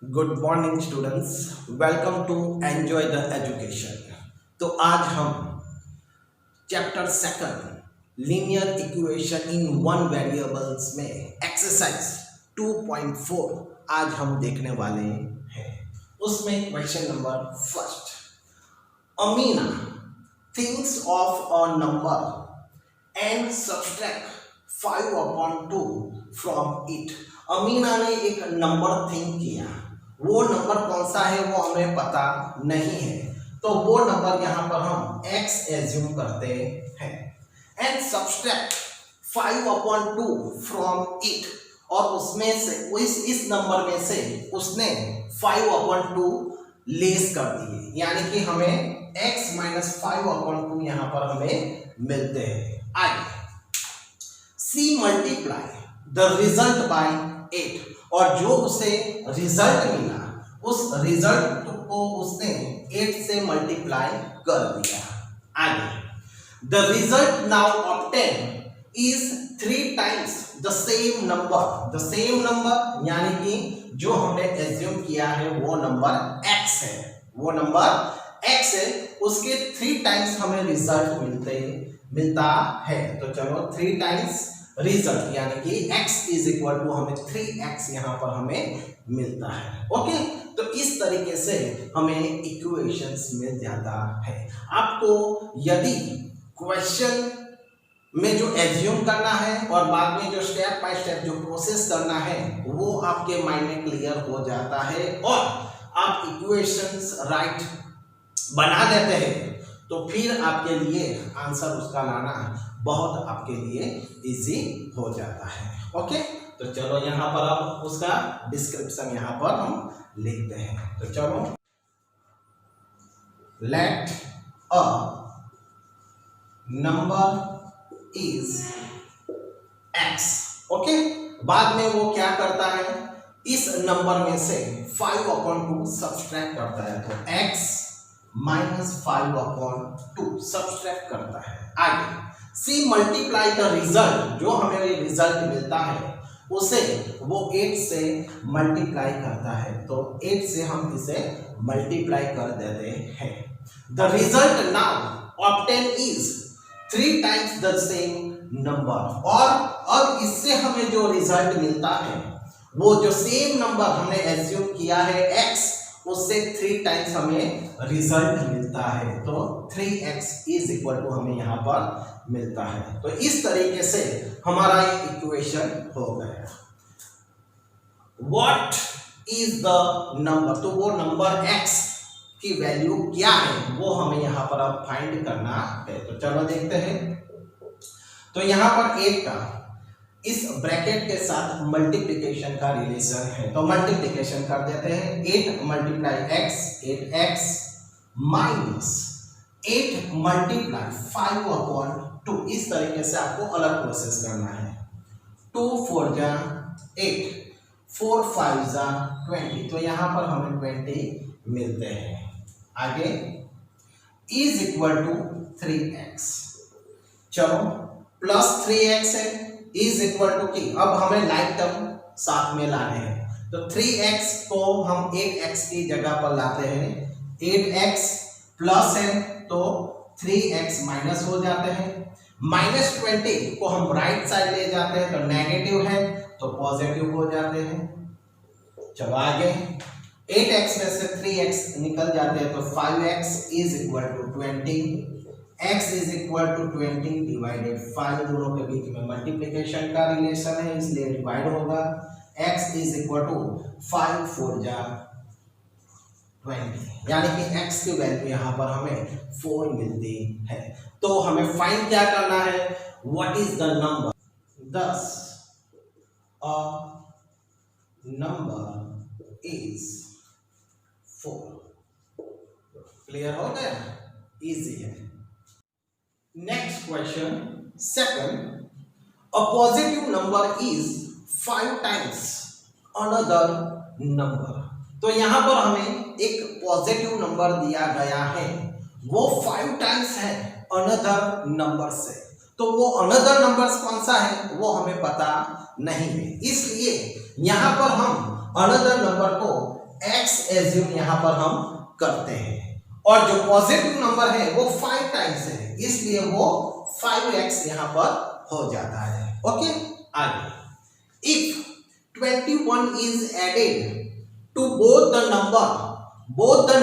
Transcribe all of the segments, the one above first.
Good morning students, welcome to enjoy the education. तो आज हम chapter second linear equation in one variables में exercise 2.4 आज हम देखने वाले हैं। उसमें question number first, Amina thinks of a number and subtract 5/2 from it. Amina ने एक नंबर थिंक किया, वो नंबर कौन सा है वो हमें पता नहीं है, तो वो नंबर यहाँ पर हम x एज्यूम करते हैं एंड सब्ट्रैक्ट 5/2 फ्रॉम इट, और उसमें से इस नंबर में से उसने 5/2 लेस कर दिए, यानी कि हमें x माइनस 5/2 यहाँ पर हमें मिलते हैं। आगे C multiply the result by 8, और जो उसे रिजल्ट मिला उस रिजल्ट को उसने 8 से मल्टीप्लाई कर दिया। आगे the result now obtain is 3 times the same number, यानी कि जो हमने एज्यूम किया है वो नंबर x है, उसके 3 टाइम्स हमें रिजल्ट मिलता है। तो चलो 3 टाइम्स रिजल्ट यानी कि x इज इक्वल टू हमें 3x यहाँ पर हमें मिलता है। ओके, तो इस तरीके से हमें इक्वेशंस मिल जाता है। आपको यदि क्वेश्चन में जो एज्यूम करना है और बाद में जो स्टेप बाय स्टेप जो प्रोसेस करना है वो आपके माइंड में क्लियर हो जाता है और आप इक्वेशंस राइट बना देते हैं, तो फिर आपके लिए आंसर उसका लाना बहुत आपके लिए इजी हो जाता है। ओके, तो चलो यहाँ पर अब उसका डिस्क्रिप्शन यहाँ पर हम लिखते हैं। तो चलो, let a number is x। Okay, बाद में वो क्या करता है, इस नंबर में से 5/2 सब्ट्रैक्ट करता है, तो x माइनस 5/2 सब्ट्रैक्ट करता है। आगे सी मल्टीप्लाई द रिजल्ट, जो हमें रिजल्ट मिलता है उसे वो 8 से मल्टीप्लाई करता है, तो 8 से हम इसे मल्टीप्लाई कर देते हैं। The result now obtain is 3 times the same number, और अब इससे हमें जो रिजल्ट मिलता है वो जो सेम नंबर हमने एज्यूम किया है x, उससे 3 टाइम्स हमें रिजल्ट मिलता है, तो 3x इज इक्वल टू हमें यहाँ पर मिलता है। तो इस तरीके से हमारा ये इक्वेशन हो गया। व्हाट इज द नंबर, तो वो नंबर x की वैल्यू क्या है वो हमें यहाँ पर अब फाइंड करना है। तो चलो देखते हैं। तो यहाँ पर 8 का इस ब्रैकेट के साथ मल्टीप्लिकेशन का रिलेशन है, तो मल्टीप्लिकेशन कर देते हैं। 8 multiply x 8x minus 8 multiply 5/2, इस तरीके से आपको अलग प्रोसेस करना है। 2 4 जा 8, 4 5 जा 20, तो यहाँ पर हमें 20 मिलते हैं। आगे इज इक्वल टू 3x, चलो प्लस 3x है, इज इक्वल टू की अब हमें लाइक टर्म साथ में लाने हैं, तो 3x को हम 8x की जगह पर लाते हैं। 8x प्लस है तो 3x माइनस हो जाते हैं, माइनस 20 को हम राइट साइड ले जाते हैं तो नेगेटिव है तो पॉजिटिव हो जाते हैं। चलो आगे 8x में से 3x निकल जाते हैं, तो 5x is equal to 20, x is equal to 20 divided 5, दोनों के बीच में मल्टीप्लिकेशन का रिलेशन है इसलिए डिवाइड होगा। x इज इक्वल टू 5 4 जा 20, यानी कि x की वैल्यू यहाँ पर हमें 4 मिलती है। तो हमें फाइंड क्या करना है, what is the number, thus a number is 4। Clear हो गया, इजी है। Next question second, a positive number is 5 times another number, तो यहां पर हमें एक पॉजिटिव नंबर दिया गया है, वो 5 टाइम्स है अनदर नंबर से, तो वो अनदर नंबर कौन सा है वो हमें पता नहीं है, इसलिए यहां पर हम अनदर नंबर को x एज्यूम यहाँ पर हम करते हैं और जो पॉजिटिव नंबर है वो 5 टाइम्स है, इसलिए वो 5x यहाँ पर हो जाता है। ओके, आगे if 21 is added to both the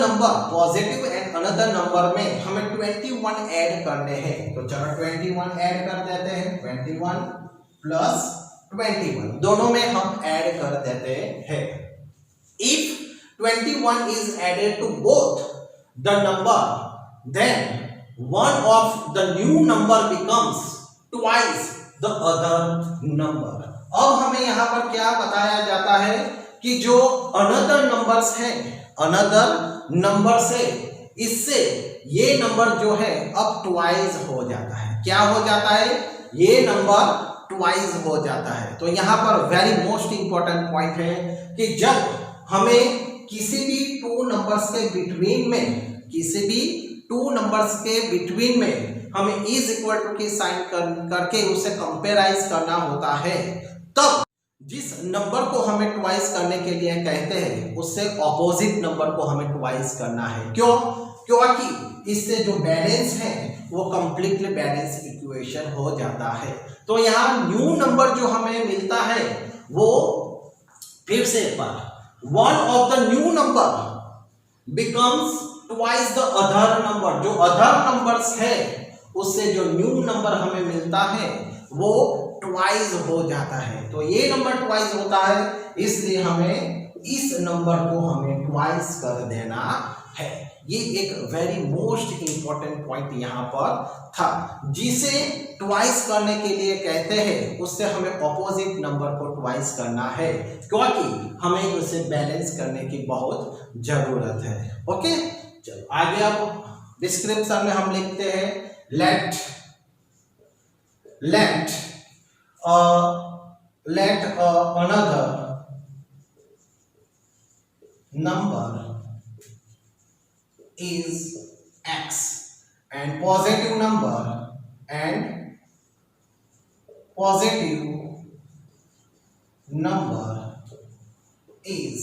number positive and another number में हमें 21 ऐड करने हैं, तो चलो 21 ऐड कर देते हैं। 21 प्लस 21 दोनों में हम ऐड कर देते हैं। If 21 is added to both the number, then one of the new number becomes twice the other number। अब हमें यहाँ पर क्या बताया जाता है कि जो another numbers है, another number से इससे ये नंबर जो है अब ट्वाइस हो जाता है। क्या हो जाता है? ये नंबर ट्वाइस हो जाता है। तो यहाँ पर वेरी मोस्ट इंपॉर्टेंट पॉइंट है कि जब हमें किसी भी टू नंबर्स के बिटवीन में हमें इज इक्वल टू की साइन करके उसे कंपेराइज करना होता है, तब जिस नंबर को हमें ट्वाइस करने के लिए कहते हैं उससे ऑपोजिट नंबर को हमें ट्वाइस करना है। क्यों? क्योंकि इससे जो बैलेंस है वो कंप्लीटली बैलेंस इक्वेशन हो जाता है। तो यहाँ न्यू नंबर जो हमें मिलता है वो फिर से एक बार one of the new number becomes twice the other number। जो other numbers है उससे जो न्यू नंबर हमें मिलता है वो ट्वाइस हो जाता है। तो ये नंबर ट्वाइस होता है, इसलिए हमें इस नंबर को हमें ट्वाइस कर देना है। ये एक वेरी मोस्ट इंपॉर्टेंट पॉइंट यहाँ पर था। जिसे ट्वाइस करने के लिए कहते हैं उससे हमें ऑपोजिट नंबर को ट्वाइस करना है, क्योंकि हमें उसे बैलेंस करने की बहुत जरूरत है। ओके, चलो आगे अब डिस्क्रिप्शन में हम लिखते हैं let another number is x and positive number is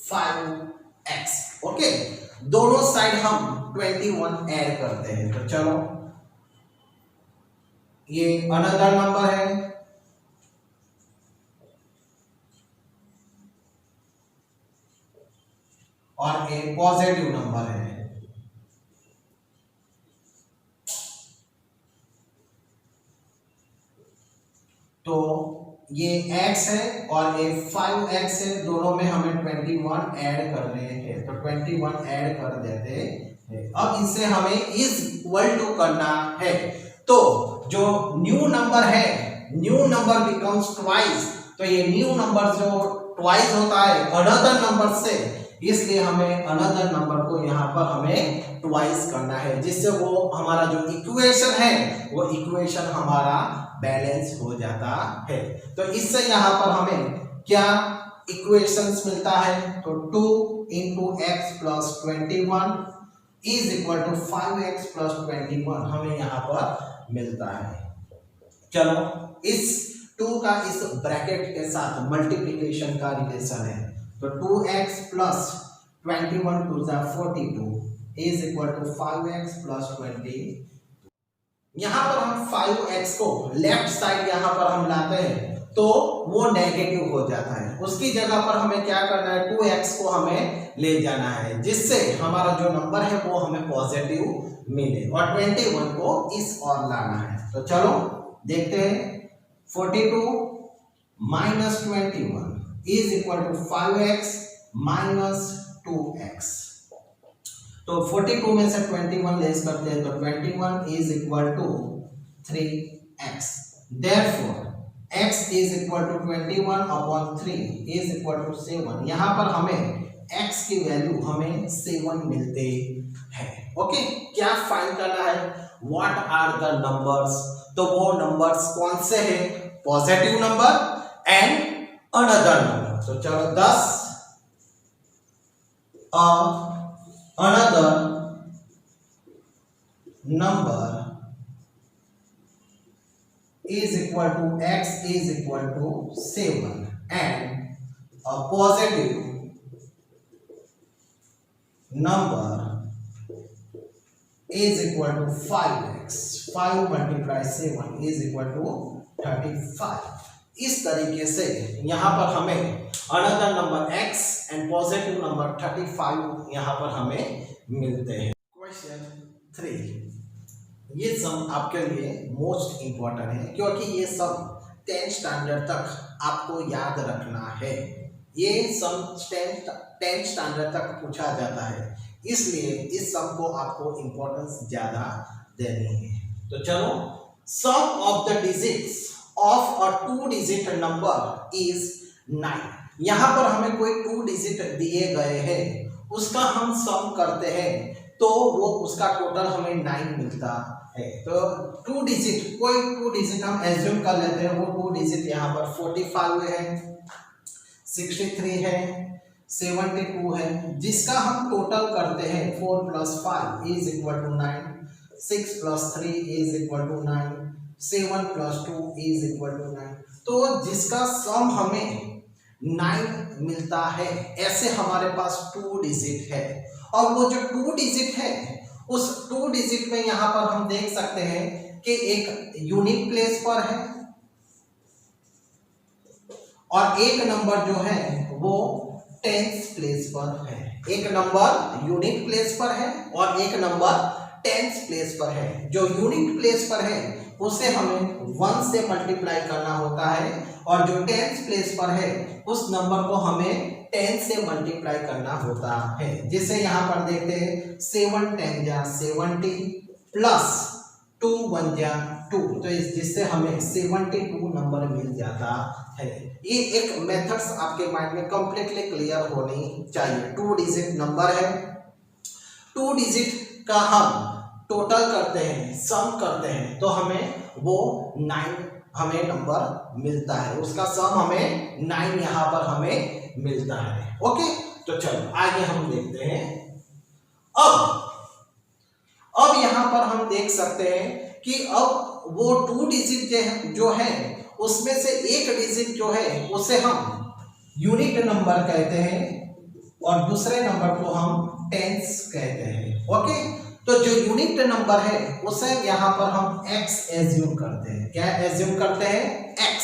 5x। Okay, दोनों साइड हम 21 ऐड करते हैं। तो चलो ये अनदर नंबर है और एक पॉजिटिव नंबर है। तो ये x है और ये 5x है, दोनों में हमें 21 ऐड करने हैं। तो 21 ऐड कर देते हैं। अब इसे हमें इज इक्वल टू करना है। तो जो न्यू नंबर है, न्यू नंबर बिकम्स ट्वाइस। तो ये न्यू नंबर जो ट्वाइस होता है अनदर नंबर से, इसलिए हमें अनदर नंबर को यहाँ पर हमें ट्वाइस करना है, जिससे वो हमारा जो इक्वेशन है वो इक्वेशन हमारा बैलेंस हो जाता है। तो इससे यहाँ पर हमें क्या इक्वेशंस मिलता है? तो 2 into x plus 21 is equal to 5x plus 21 हमें यहाँ पर मिलता है। चलो इस 2 का इस ब्रैकेट के साथ मल्टीप्लिकेशन का रिलेशन है। तो 2x plus 21 to the 42 is equal to 5x plus 20। यहाँ पर हम 5x को लेफ्ट साइड यहाँ पर हम लाते हैं तो वो नेगेटिव हो जाता है। उसकी जगह पर हमें क्या करना है? 2x को हमें ले जाना है, जिससे हमारा जो नंबर है वो हमें पॉजिटिव मिले और 21 को इस ओर लाना है। तो चलो देखते हैं। 42 minus 21 is equal to 5x minus 2x। तो 42 में से 21 लेस करते हैं तो 21 is equal to 3x। Therefore x is equal to 21 upon 3 is equal to 7। यहाँ पर हमें x की वैल्यू हमें 7 मिलते हैं। ओके, क्या फाइंड करना है? What are the numbers? तो वो नंबर्स कौन से हैं? Positive number and another number. तो चलो 10 another number is equal to x is equal to 7 and a positive number is equal to 5x, 5 multiply 7 is equal to 35। इस तरीके से यहाँ पर हमें another number x and positive number 35 यहाँ पर हमें मिलते हैं। क्वेश्चन 3, ये सम आपके लिए मोस्ट इम्पोर्टेंट है क्योंकि ये सम 10th स्टैंडर्ड तक आपको याद रखना है। ये सम 10th स्टैंडर्ड तक पूछा जाता है, इसलिए इस सम को आपको इम्पोर्टेंस ज्यादा देनी है। तो चलो, sum of the digits of a 2 digit number is 9। यहाँ पर हमें कोई 2 डिजिट दिए गए हैं, उसका हम सम करते हैं तो वो उसका टोटल हमें 9 मिलता है। तो 2 डिजिट, कोई 2 डिजिट हम एज्यूम कर लेते हैं। वो 2 डिजिट यहाँ पर 45 है, 63 है, 72 है, जिसका हम टोटल करते हैं 4 + 5 is equal to 9, 6 + 3 is equal to 9, 7 + 2 is equal to 9। तो जिसका सम हमें 9 मिलता है, ऐसे हमारे पास 2 डिजिट है। और वो जो 2 डिजिट है, उस 2 डिजिट में यहाँ पर हम देख सकते हैं कि एक यूनिट प्लेस पर है और एक नंबर जो है वो 10th प्लेस पर है। एक नंबर यूनिट प्लेस पर है और एक नंबर 10th प्लेस पर है। जो यूनिट प्लेस पर है उसे हमें 1 से मल्टीप्लाई करना होता है और जो 10th प्लेस पर है उस नंबर को हमें 10 से मल्टीप्लाई करना होता है। जिसे यहाँ पर देखते हैं 7 × 10 = 70 प्लस 2 × 1 = 2, तो जिससे हमें 72 नंबर मिल जाता है। ये एक मेथड्स आपके माइंड में कंप्लीटली क्लियर होनी चाहिए। 2 डिजिट नंबर है, 2 डिजिट का हम टोटल करते हैं, सम करते हैं, तो हमें वो 9 हमें नंबर मिलता है। उसका सम हमें 9 यहाँ पर हमें मिलता है। ओके, तो चलो आगे हम देखते हैं। अब यहाँ पर हम देख सकते हैं कि अब वो 2 डिजिट जो है उसमें से एक डिजिट जो है उसे हम यूनिट नंबर कहते हैं और दूसरे नंबर को हम टेंस कहते हैं। ओके, तो जो यूनिट नंबर है उसे यहाँ पर हम x एज्यूम करते हैं। क्या एज्यूम करते हैं? x।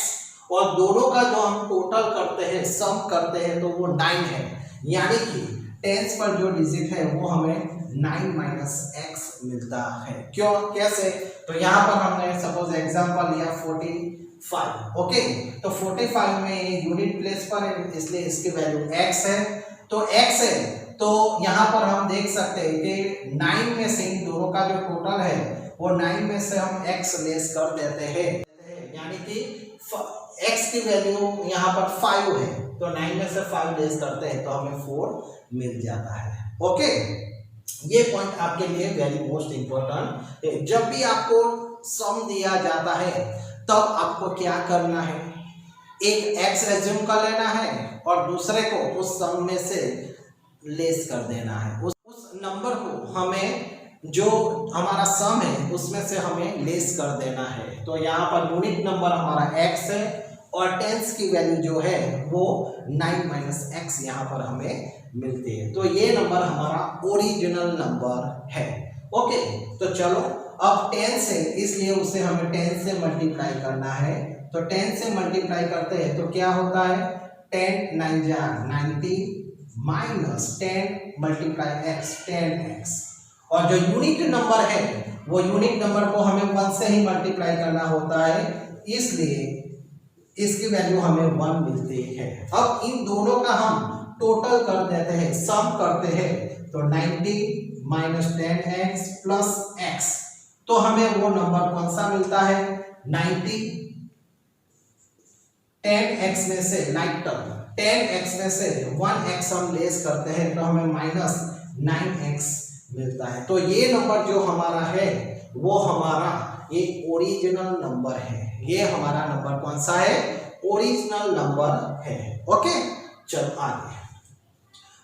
और दोनों का जो हम टोटल करते हैं, सम करते हैं, तो वो 9 है। यानी कि टेंस पर जो डिजिट है वो हमें 9 - x मिलता है। क्यों, कैसे? तो यहाँ पर हमने सपोज एग्जांपल लिया 45। ओके, तो 45 में यूनिट प्लेस पर है, इसलिए इसकी वैल्यू x है। तो x है, तो यहाँ पर हम देख सकते हैं कि 9 में से इन दोनों का जो टोटल है वो 9 में से हम x लेस कर देते हैं। यानी कि x की वैल्यू यहाँ पर 5 है, तो 9 में से 5 लेस करते हैं तो हमें 4 मिल जाता है। ओके, ये पॉइंट आपके लिए वेरी मोस्ट इंपॉर्टेंट है। जब भी आपको सम दिया जाता है तब आपको क्या करना है? एक x एज्यूम कर लेना है और दूसरे को उस सम में से लेस कर देना है। उस नंबर को हमें, जो हमारा सम है उसमें से हमें लेस कर देना है। तो यहाँ पर यूनिट नंबर हमारा x है और टेंस की वैल्यू जो है वो 9 - x यहाँ पर हमें मिलती है। तो ये नंबर हमारा ओरिजिनल नंबर है। ओके, तो चलो, अब 10 से, इसलिए उसे हमें 10 से मल्टीप्लाई करना है। तो 10 से मल्टीप्लाई करते हैं तो क्या होता है? 10 × 9 = 90 -10 × x, 10x। और जो यूनिट नंबर है वो यूनिट नंबर को हमें 1 से ही मल्टीप्लाई करना होता है, इसलिए इसकी वैल्यू हमें 1 मिलती है। अब इन दोनों का हम टोटल कर देते हैं, सम करते हैं, तो 90 - 10x + x, तो हमें वो नंबर कौन सा मिलता है? 90। 10x में से 10x में से 1x हम लेस करते हैं तो हमें -9x मिलता है। तो ये नंबर जो हमारा है वो हमारा ये ओरिजिनल नंबर है। ये हमारा नंबर कौन सा है? ओरिजिनल नंबर है। ओके, चलो आगे।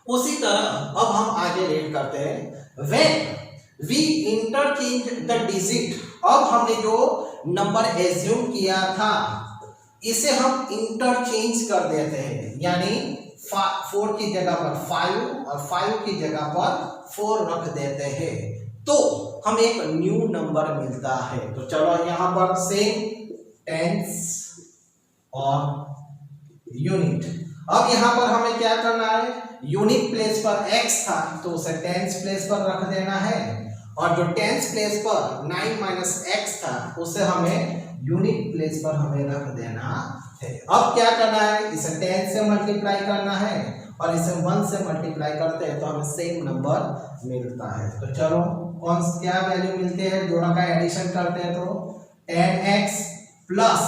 उसी तरह अब हम आगे रीड करते हैं। When we interchange the digit, अब हमने जो नंबर एज्यूम किया था इसे हम इंटरचेंज कर देते हैं। यानी 4 की जगह पर 5 और 5 की जगह पर 4 रख देते हैं तो हमें एक न्यू नंबर मिलता है। तो चलो यहाँ पर सेम टेंस और यूनिट। अब यहाँ पर हमें क्या करना है, यूनिट प्लेस पर x था तो उसे टेंस प्लेस पर रख देना है और जो टेंस प्लेस पर 9 - x था उसे हमें यूनिट प्लेस पर हमें रख देना है। अब क्या करना है, इसे 10 से मल्टीप्लाई करना है और इसे 1 से मल्टीप्लाई करते हैं तो हमें सेम नंबर मिलता है। तो चलो कौन क्या वैल्यू मिलते हैं, दोनों का एडिशन करते हैं तो 10x plus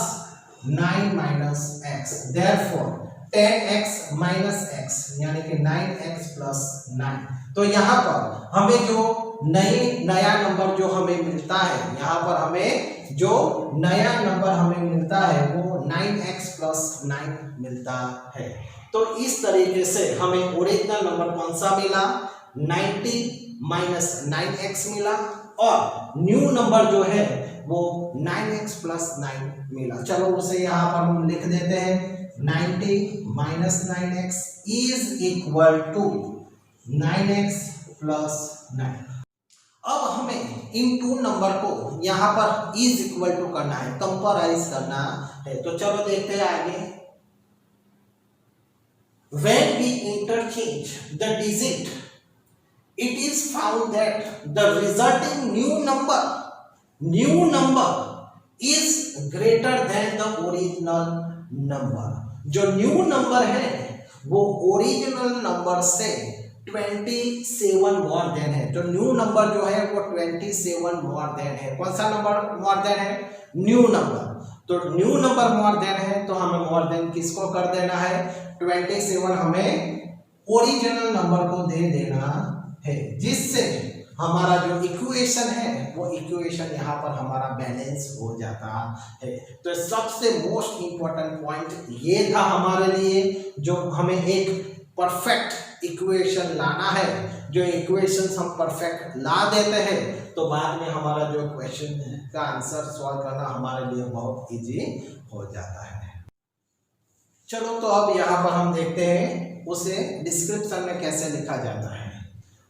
9 - x, therefore 10x - x यानी कि 9x प्लस 9। तो यहाँ पर हमें जो नया नंबर जो हमें मिलता है, यहाँ पर हमें जो नया नंबर हमें मिलता है वो 9x प्लस 9 मिलता है। तो इस तरीके से हमें ओरिजिनल नंबर कौन सा मिला, 90 - 9x मिला और न्यू नंबर जो है वो 9x प्लस 9 मिला। चलो उसे यहाँ पर हम लिख देते हैं, 90 - 9x is equal to 9x plus 9। अब हमें इन टू नंबर को यहाँ पर इज इक्वल टू करना है, कंपेराइज करना है। तो चलो देखते हैं आगे। When we interchange the digit, it is found that the resulting new number is greater than the original number। जो न्यू नंबर है वो ओरिजिनल नंबर से 27 मोर देन है। जो न्यू नंबर जो है वो 27 मोर देन है। कौन सा नंबर मोर देन है, न्यू नंबर। तो न्यू नंबर मोर देन है तो हमें मोर देन किसको कर देना है, 27 हमें ओरिजिनल नंबर को दे देना है, जिससे हमारा जो इक्वेशन है वो इक्वेशन यहाँ पर हमारा बैलेंस हो जाता है। तो सबसे मोस्ट इंपॉर्टेंट पॉइंट ये था हमारे लिए, जो हमें एक परफेक्ट इक्वेशन लाना है। जो इक्वेशंस हम परफेक्ट ला देते हैं तो बाद में हमारा जो क्वेश्चन का आंसर सॉल्व करना हमारे लिए बहुत इजी हो जाता है। चलो तो अब यहाँ पर हम देखते हैं उसे डिस्क्रिप्शन में कैसे लिखा जाता है।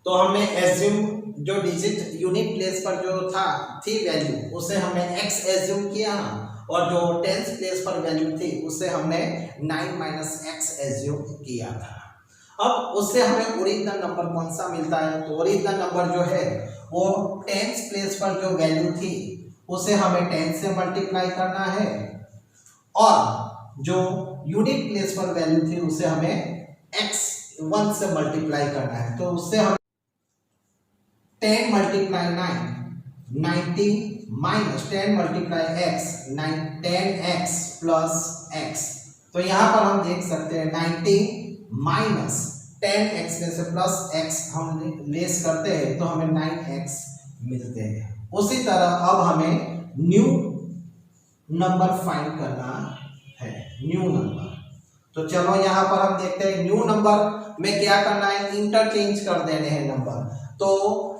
तो हमने एज्यूम जो डिजिट यूनिट प्लेस पर जो थी वैल्यू उसे हमने x एज्यूम किया और जो टेंस प्लेस पर वैल्यू थी उसे हमने 9 - x एज्यूम किया था। अब उससे हमें ओरिजिनल नंबर कौन सा मिलता है, तो ओरिजिनल नंबर जो है वो टेंस प्लेस पर जो वैल्यू थी उसे हमें 10 से मल्टीप्लाई करना है और जो यूनिट प्लेस पर वैल्यू थी उसे हमें x 1 से मल्टीप्लाई करना है। तो उससे हम 10 × 9 90 - 10 × x 10x प्लस x। तो यहाँ पर हम देख सकते हैं 90 माइनस 10x में से प्लस x हम लेस करते हैं तो हमें 9x मिलते हैं। उसी तरह अब हमें न्यू नंबर फाइंड करना है, न्यू नंबर। तो चलो यहाँ पर हम देखते हैं न्यू नंबर में क्या करना है, इंटरचेंज कर देने हैं नंबर। तो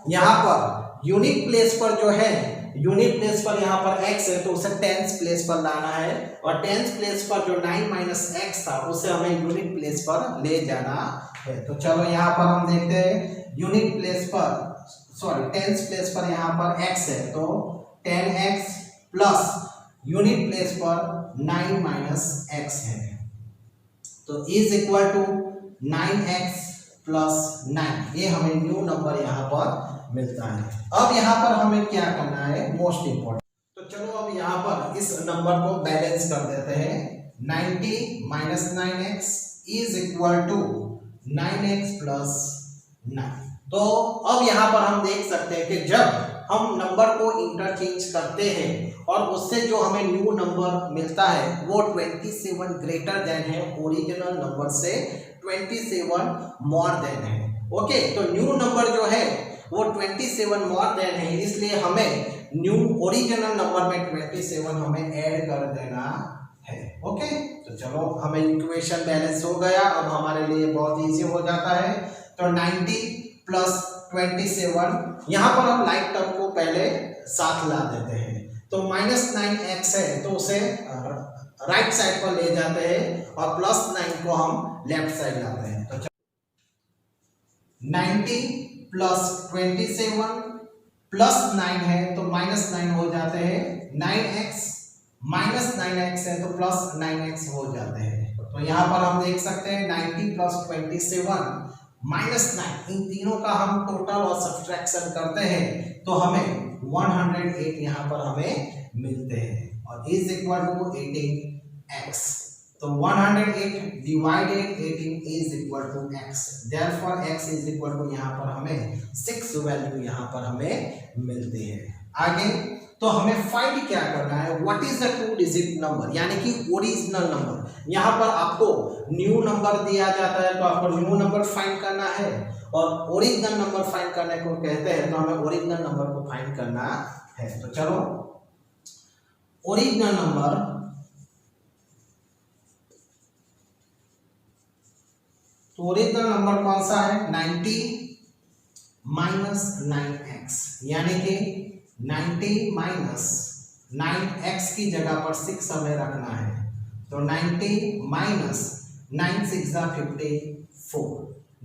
यहाँ पर यूनिट प्लेस पर जो है, यूनिट प्लेस पर यहाँ पर x है तो उसे टेंस प्लेस पर लाना है और टेंस प्लेस पर जो 9 - x था उसे हमें यूनिट प्लेस पर ले जाना है। तो चलो यहाँ पर हम देखते हैं यूनिट प्लेस पर टेंस प्लेस पर यहाँ पर x है तो 10x प्लस यूनिट प्लेस पर 9 - x है तो is equal to 9x plus 9। ये हमें न्यू नंबर यहाँ पर मिलता है। अब यहाँ पर हमें क्या करना है, मोस्ट इंपॉर्टेंट। तो चलो अब यहाँ पर इस नंबर को बैलेंस कर देते हैं। 90 - 9x is equal to 9x plus 9। तो अब यहाँ पर हम देख सकते हैं कि जब हम नंबर को इंटरचेंज करते हैं और उससे जो हमें न्यू नंबर मिलता है वो 27 ग्रेटर देन है ओरिजिनल नंबर से 27 मोर देन है। ओके, तो न्यू नंबर जो है वो 27 मोर देन है, इसलिए हमें न्यू ओरिजिनल नंबर में 27 हमें ऐड कर देना है। ओके, तो चलो हमें इक्वेशन बैलेंस हो गया। अब हमारे लिए बहुत इजी हो जाता है। तो 90 प्लस 27, यहाँ पर हम लाइक टर्म को पहले साथ ला देते हैं। तो -9x है तो उसे राइट साइड पर ले जाते हैं और +9 को हम लेफ्ट साइड लाते हैं। तो 90 + 27 +9 है तो -9 हो जाते हैं, 9x -9x है तो +9x हो जाते हैं। तो यहाँ पर हम देख सकते हैं 90 + 27 -9, इन तीनों का हम टोटल और सब्ट्रैक्शन करते हैं तो हमें 108 यहाँ पर हमें मिलते हैं और इज इक्वल टू 18x। तो 108 divided 18 is equal to x, therefore x is equal to यहाँ पर हमें 6 वैल्यू यहाँ पर हमें मिलती है। आगे तो हमें फाइंड क्या करना है, what is the 2 digit number, यानी कि ओरिजिनल नंबर। यहाँ पर आपको न्यू नंबर दिया जाता है तो आपको न्यू नंबर फाइंड करना है और ओरिजिनल नंबर फाइंड करने को कहते हैं, तो हमें ओरिजिनल नंबर को फाइंड करना है। तो चलो ओरिजिनल नंबर, तो ओरिजिनल नंबर कौन सा है, 90 - 9x, यानी कि 90 - 9x की जगह पर 6 हमें रखना है। तो 90 - 9 6 = 54,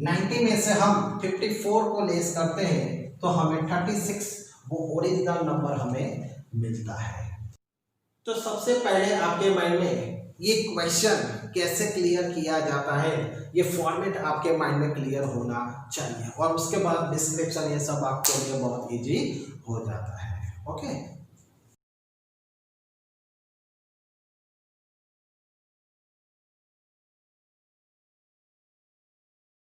90 में से हम 54 को लेस करते हैं तो हमें 36 वो ओरिजिनल नंबर हमें मिलता है। तो सबसे पहले आपके माइंड में ये क्वेश्चन कैसे क्लियर किया जाता है, ये फॉर्मेट आपके माइंड में क्लियर होना चाहिए और उसके बाद डिस्क्रिप्शन ये सब आपके लिए बहुत इजी हो जाता है। ओके।